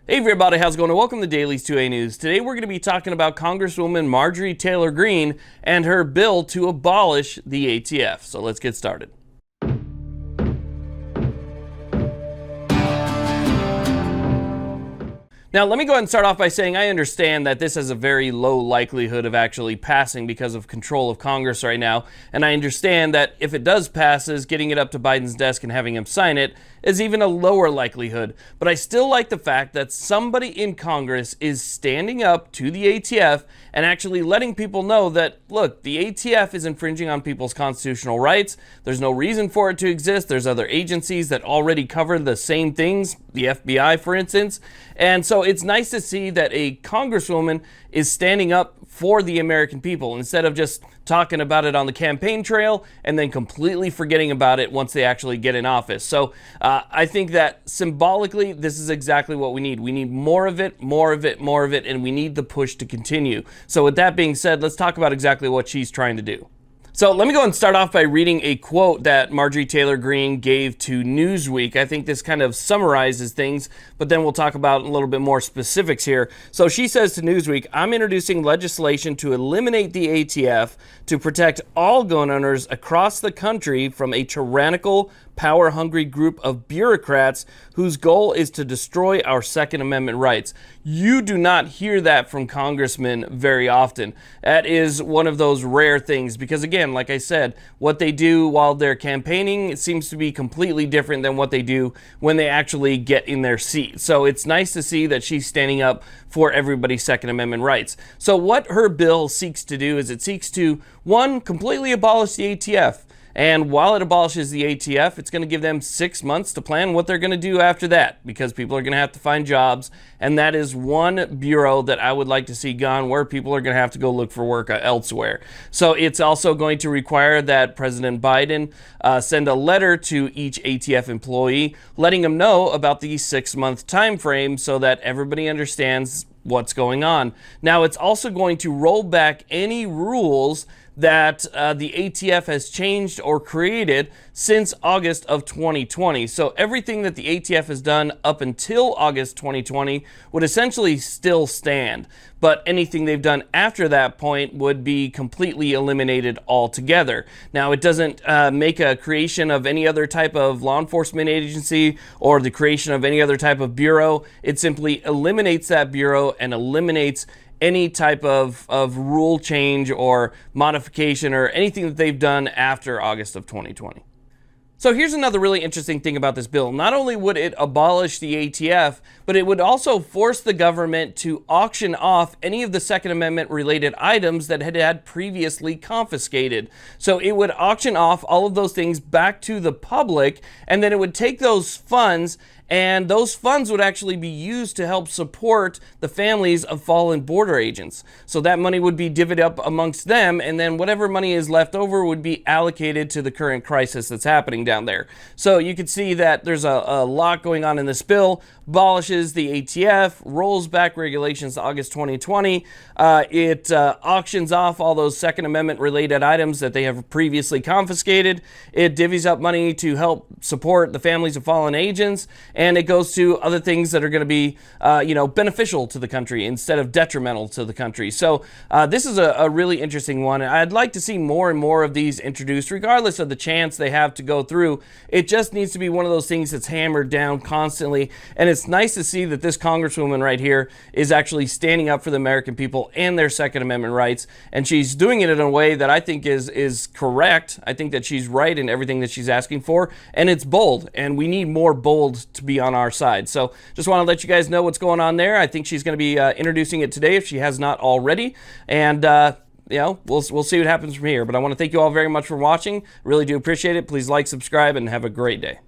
Hey everybody, how's it going? Welcome to Daily's 2A News. Today we're going to be talking about Congresswoman Marjorie Taylor Green and her bill to abolish the ATF. So let's get started. Now, let me go ahead and start off by saying I understand that this has a very low likelihood of actually passing because of control of Congress right now. And I understand that if it does pass, getting it up to Biden's desk and having him sign it is even a lower likelihood. But I still like the fact that somebody in Congress is standing up to the ATF and actually letting people know that, look, the ATF is infringing on people's constitutional rights. There's no reason for it to exist. There's other agencies that already cover the same things, the FBI, for instance. And so it's nice to see that a congresswoman is standing up for the American people instead of just talking about it on the campaign trail and then completely forgetting about it once they actually get in office. So I think that symbolically, this is exactly what we need. We need more of it, more of it, more of it, and we need the push to continue. So with that being said, let's talk about exactly what she's trying to do. So let me go and start off by reading a quote that Marjorie Taylor Green gave to Newsweek. I think this kind of summarizes things, but then we'll talk about a little bit more specifics here. So she says to Newsweek, "I'm introducing legislation to eliminate the ATF to protect all gun owners across the country from a tyrannical, power-hungry group of bureaucrats whose goal is to destroy our Second Amendment rights." You do not hear that from congressmen very often. That is one of those rare things because, again, like I said, what they do while they're campaigning, it seems to be completely different than what they do when they actually get in their seat. So it's nice to see that she's standing up for everybody's Second Amendment rights. So what her bill seeks to do is it seeks to, one, completely abolish the ATF. And while it abolishes the ATF, it's going to give them 6 months to plan what they're going to do after that because people are going to have to find jobs. And that is one bureau that I would like to see gone where people are going to have to go look for work elsewhere. So it's also going to require that President Biden send a letter to each ATF employee letting them know about the 6-month time frame so that everybody understands what's going on. Now, it's also going to roll back any rules that the ATF has changed or created since August of 2020. So everything that the ATF has done up until August 2020 would essentially still stand. But anything they've done after that point would be completely eliminated altogether. Now, it doesn't make a creation of any other type of law enforcement agency or the creation of any other type of bureau. It simply eliminates that bureau and eliminates any type of rule change or modification or anything that they've done after August of 2020. So here's another really interesting thing about this bill. Not only would it abolish the ATF, but it would also force the government to auction off any of the Second Amendment related items that had previously confiscated. So it would auction off all of those things back to the public, and then it would take those funds, and those funds would actually be used to help support the families of fallen border agents. So that money would be divvied up amongst them, and then whatever money is left over would be allocated to the current crisis that's happening down there. So you can see that there's a lot going on in this bill. Abolishes the ATF, rolls back regulations to August 2020. It auctions off all those Second Amendment related items that they have previously confiscated. It divvies up money to help support the families of fallen agents. And it goes to other things that are going to be, beneficial to the country instead of detrimental to the country. So this is a really interesting one. I'd like to see more and more of these introduced, regardless of the chance they have to go through. It just needs to be one of those things that's hammered down constantly. And it's nice to see that this congresswoman right here is actually standing up for the American people and their Second Amendment rights. And she's doing it in a way that I think is correct. I think that she's right in everything that she's asking for. And it's bold. And we need more bold to be on our side. So just want to let you guys know what's going on there. I think she's going to be introducing it today if she has not already. And we'll see what happens from here. But I want to thank you all very much for watching. Really do appreciate it. Please like, subscribe, and have a great day.